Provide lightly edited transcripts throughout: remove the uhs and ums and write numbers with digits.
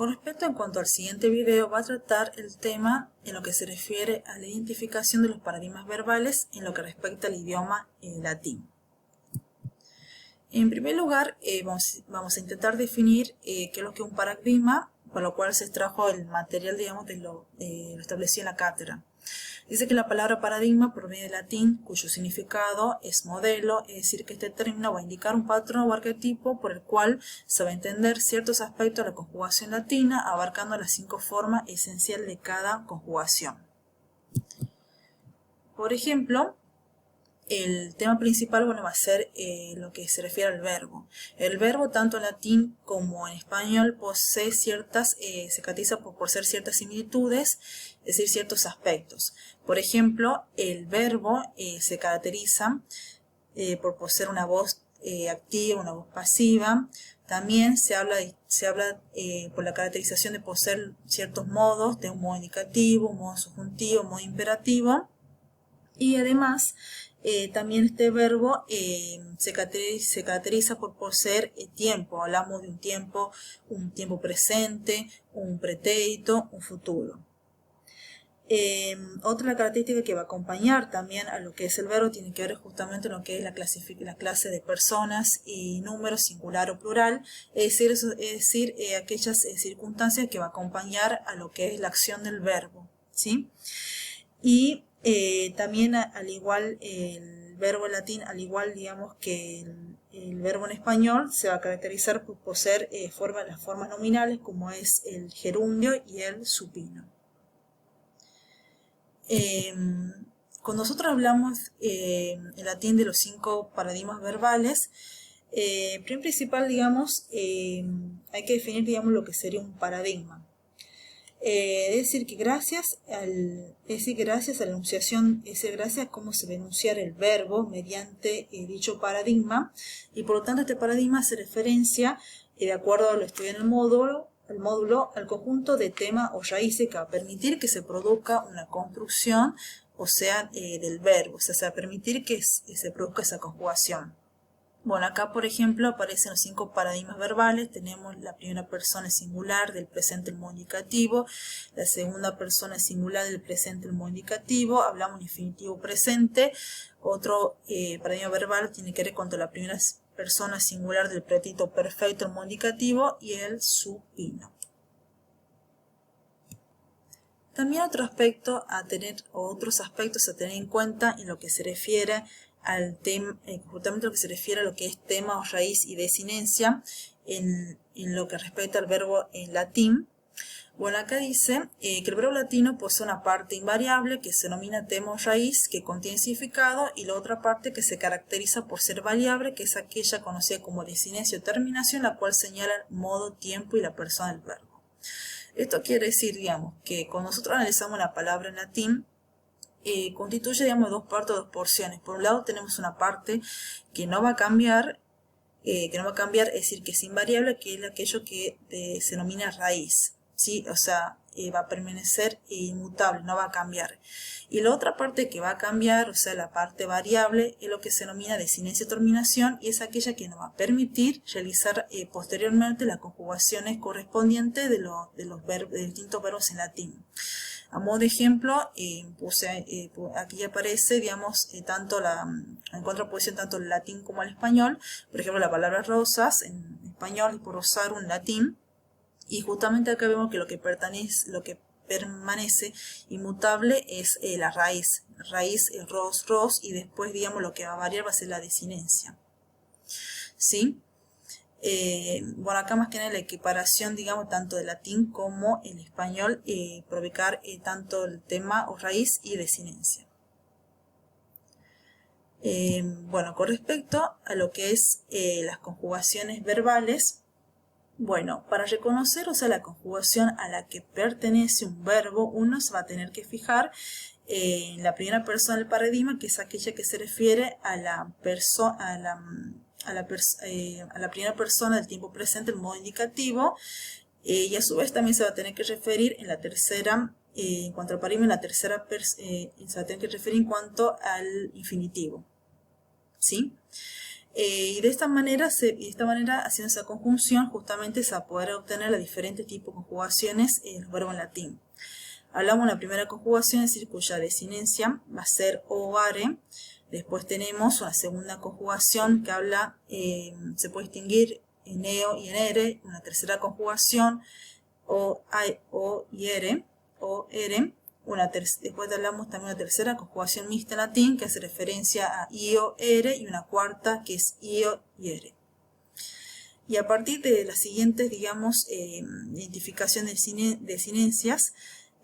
Con respecto en cuanto al siguiente video, va a tratar el tema en lo que se refiere a la identificación de los paradigmas verbales en lo que respecta al idioma latín. En primer lugar, vamos a intentar definir qué es lo que es un paradigma, por lo cual se extrajo el material, digamos, lo establecido en la cátedra. Dice que la palabra paradigma proviene del latín, cuyo significado es modelo, es decir, que este término va a indicar un patrón o arquetipo por el cual se va a entender ciertos aspectos de la conjugación latina, abarcando las 5 formas esenciales de cada conjugación. Por ejemplo, el tema principal va a ser lo que se refiere al verbo. El verbo, tanto en latín como en español, posee se caracteriza por ser ciertas similitudes, es decir, ciertos aspectos. Por ejemplo, el verbo se caracteriza por poseer una voz activa, una voz pasiva. También se habla por la caracterización de poseer ciertos modos, de un modo indicativo, un modo subjuntivo, un modo imperativo. Y además, también este verbo se caracteriza por poseer tiempo. Hablamos de un tiempo presente, un pretérito, un futuro. Otra característica que va a acompañar también a lo que es el verbo tiene que ver justamente con lo que es la clase de personas y números singular o plural, es decir, aquellas circunstancias que va a acompañar a lo que es la acción del verbo, ¿sí? Y también al igual el verbo en latín, al igual digamos que el verbo en español, se va a caracterizar por poseer las formas nominales como es el gerundio y el supino. Cuando nosotros hablamos en latín de los 5 paradigmas verbales, principal, digamos, hay que definir, digamos, lo que sería un paradigma. Es decir, que gracias a la enunciación, gracias a cómo se va a enunciar el verbo mediante dicho paradigma, y por lo tanto este paradigma hace referencia, de acuerdo a lo estudiado en el módulo, al conjunto de temas o raíces que va a permitir que se produzca una construcción, o sea, del verbo, o sea, se va a permitir que se produzca esa conjugación. Bueno, acá por ejemplo aparecen los 5 paradigmas verbales. Tenemos la primera persona singular del presente el modo indicativo, la segunda persona singular del presente el modo indicativo, hablamos en infinitivo presente. Otro paradigma verbal tiene que ver con la primera persona singular del pretérito perfecto el modo indicativo y el supino. También otros aspectos a tener en cuenta en lo que se refiere al tema, justamente lo que se refiere a lo que es tema o raíz y desinencia en lo que respecta al verbo en latín. Bueno, acá dice que el verbo latino posee una parte invariable que se denomina tema o raíz, que contiene significado, y la otra parte que se caracteriza por ser variable, que es aquella conocida como desinencia o terminación, la cual señala el modo, tiempo y la persona del verbo. Esto quiere decir, digamos, que cuando nosotros analizamos la palabra en latín, constituye, digamos, 2 partes o 2 porciones. Por un lado tenemos una parte que no va a cambiar, es decir, que es invariable, que es aquello que se denomina raíz, ¿sí? O sea, va a permanecer inmutable, no va a cambiar. Y la otra parte que va a cambiar, o sea, la parte variable, es lo que se denomina desinencia o terminación, y es aquella que nos va a permitir realizar posteriormente las conjugaciones correspondientes de distintos verbos en latín. A modo de ejemplo, aquí aparece, digamos, en contraposición tanto el latín como el español. Por ejemplo, la palabra rosas en español y por rosario en latín. Y justamente acá vemos que lo que permanece inmutable es la raíz. Raíz es ros, y después, digamos, lo que va a variar va a ser la desinencia. ¿Sí? Bueno, acá más que nada la equiparación, digamos, tanto del latín como el español, para ubicar tanto el tema o raíz y desinencia. Bueno, con respecto a lo que es las conjugaciones verbales, bueno, para reconocer, o sea, la conjugación a la que pertenece un verbo, uno se va a tener que fijar en la primera persona del paradigma, que es aquella que se refiere a la primera persona del tiempo presente, el modo indicativo, y a su vez también se va a tener que referir en la tercera, en cuanto al paradigma, se va a tener que referir en cuanto al infinitivo, ¿sí? Y de esta manera, haciendo esa conjunción, justamente se va a poder obtener los diferentes tipos de conjugaciones en los verbos en latín. Hablamos de la primera conjugación, es decir, cuya desinencia va a ser o are. Después tenemos una segunda conjugación que habla, se puede distinguir en eo y en ere. Una tercera conjugación, o y ere, o ere. Después hablamos también de una tercera conjugación mixta en latín que hace referencia a io, ere, y una cuarta que es io y ere. Y a partir de las siguientes, digamos, identificación de desinencias,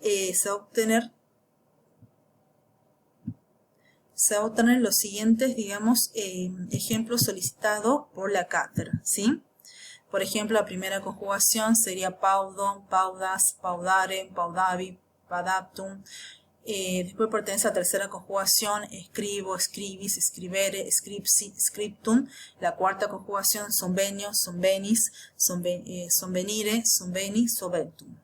se va a obtener los siguientes, digamos, ejemplos solicitados por la cátedra, ¿sí? Por ejemplo, la primera conjugación sería paudon, paudas, paudare, paudavi, padaptum. Después pertenece a la tercera conjugación, escribo, scribis, scribere, scripsi, scriptum. La cuarta conjugación, sonvenio, sonvenis, sonvenire, sonveni, soventum.